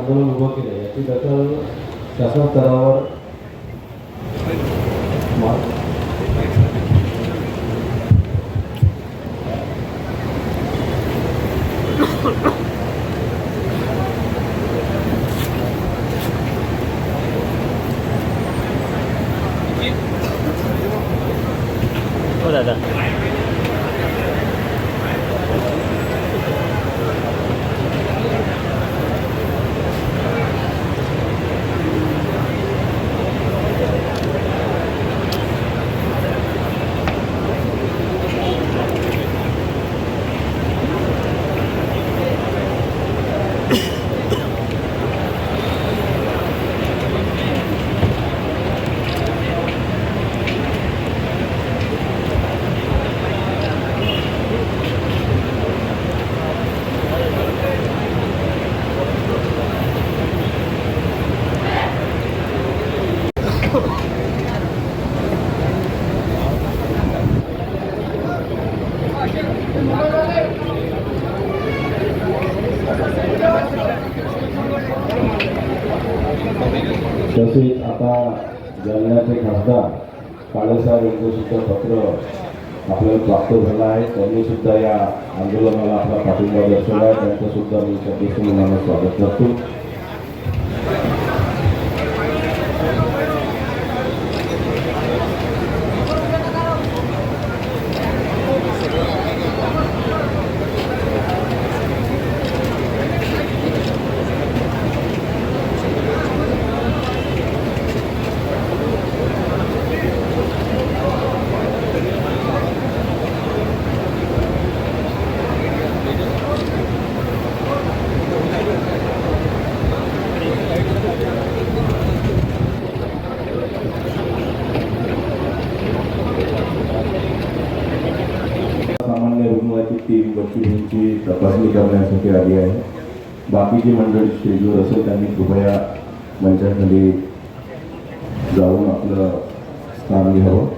आंदोलन उभं केलं याची दखल शासन स्तरावर हो दादा तसेच आता जालन्याचे खासदार काळेसाहेब यांचं सुद्धा पत्र आपल्याला प्राप्त झालं आहे. त्यांनी सुद्धा या आंदोलनाला आपला पाठिंबा दर्शवला आहे. त्यांचं सुद्धा मी सभेसमोर स्वागत करतो. सामान्य रुग्णाची टीम बच्चूंची तपासणी करण्यासाठी आली आहे. बाकीची मंडळी स्टेजवर असेल त्यांनी कृपया मंचाखाली जाऊन आपलं स्थान घ्यावं.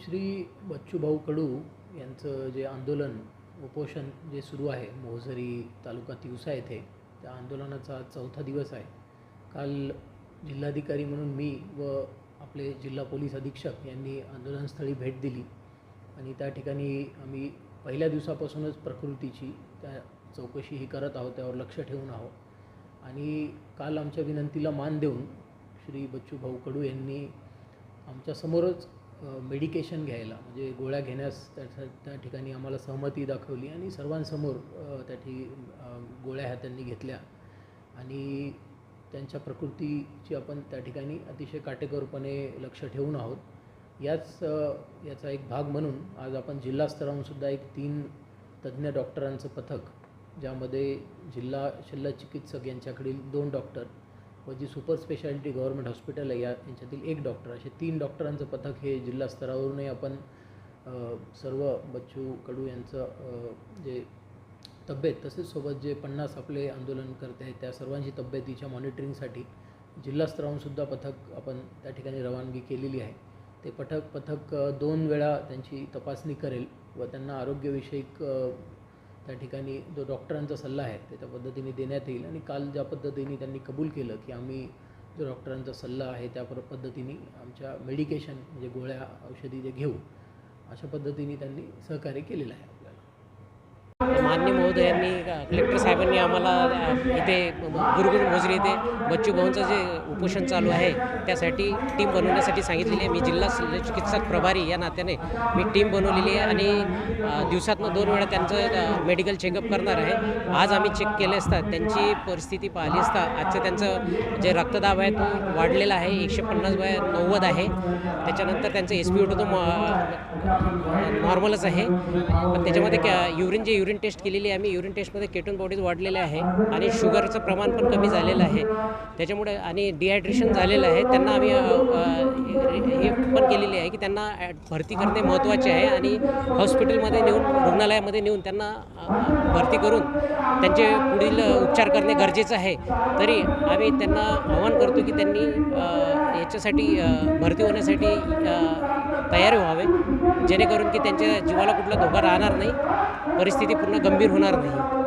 श्री बच्चूभाऊ कडू यांचं जे आंदोलन उपोषण जे सुरू आहे मोहझरी तालुका तिवसा येथे, त्या आंदोलनाचा 4था दिवस आहे. काल जिल्हाधिकारी म्हणून मी व आपले जिल्हा पोलीस अधीक्षक यांनी आंदोलनस्थळी भेट दिली आणि त्या ठिकाणी आम्ही पहिल्या दिवसापासूनच प्रकृतीची त्या चौकशी ही करत आहोत, त्यावर लक्ष ठेवून आहोत. आणि काल आमच्या विनंतीला मान देऊन श्री बच्चूभाऊ कडू यांनी आमच्यासमोरच मेडिकेशन घ्यायला म्हणजे गोळ्या घेण्यास त्या ठिकाणी आम्हाला सहमती दाखवली आणि सर्वांसमोर गोळ्या ह्या त्यांनी घेतल्या आणि त्यांच्या प्रकृतीची आपण त्या ठिकाणी अतिशय काटेकोरपणे लक्ष ठेवून आहोत. याचा एक भाग म्हणून आज आपण जिल्हा स्तरावरून सुद्धा एक 3 तज्ज्ञ डॉक्टरांचं पथक, ज्यामध्ये जिल्हा शल्य चिकित्सक यांच्याकडील 2 डॉक्टर व जी सुपर स्पेशालिटी गव्हर्नमेंट हॉस्पिटल आहे यांच्यातील 1 डॉक्टर, असे 3 डॉक्टरांचं पथक हे जिल्हा स्तरावरूनही आपण सर्व बच्चू कडू यांचं जे तब्येत तसेच सोबत जे 50 आपले आंदोलन करते आहेत त्या सर्वांची तब्येतीच्या मॉनिटरिंगसाठी जिल्हा स्तरावरून सुद्धा पथक आपण त्या ठिकाणी रवानगी केलेली आहे. ते पथक 2 वेळा त्यांची तपासणी करेल व त्यांना आरोग्यविषयक त्या ठिकाणी जो डॉक्टरांचा सल्ला आहे ते त्या पद्धतीने देण्यात येईल. आणि काल ज्या पद्धतीने त्यांनी कबूल केलं की आम्ही जो डॉक्टरांचा सल्ला आहे त्या पद्धतीने आमच्या मेडिकेशन म्हणजे गोळ्या औषधी जे घेऊ अशा पद्धतीने त्यांनी सहकार्य केलेलं आहे. मान्य महोदयांनी कलेक्टर साहेबांनी आम्हाला इथे गुरुकुल मोझरी येथे बच्चू भाऊंचं जे उपोषण चालू आहे त्यासाठी टीम बनवण्यासाठी सांगितलेली आहे. मी जिल्हा चिकित्सक प्रभारी या नात्याने मी टीम बनवलेली आहे आणि दिवसातनं 2 वेळा त्यांचं मेडिकल चेकअप करणार आहे. आज आम्ही चेक केले असता त्यांची परिस्थिती पाहिली असता आजचं त्यांचं जे रक्तदाब आहे तो वाढलेला आहे, 150/90 आहे. त्याच्यानंतर त्यांचं SpO2 तो नॉर्मलच आहे, पण त्याच्यामध्ये युरिन युरिन टेस्ट केलेली आहे आम्ही. युरिन टेस्टमध्ये केटोन बॉडीज वाढलेले आहे आणि शुगरचं प्रमाण पण कमी झालेलं आहे. त्याच्यामुळे आणि डिहायड्रेशन झालेलं आहे. त्यांना आम्ही हे पण केलेली आहे की त्यांना भरती करणे महत्त्वाचे आहे आणि हॉस्पिटलमध्ये नेऊन रुग्णालयामध्ये नेऊन त्यांना भरती करून त्यांचे पुढील उपचार करणे गरजेचं आहे. तरी आम्ही त्यांना आवाहन करतो की त्यांनी याच्यासाठी भरती होण्यासाठी तयार व्हावे, जेणेकरून की त्यांच्या जीवाला कुठला धोका राहणार नाही, परिस्थिती पूर्ण गंभीर होणार नाही.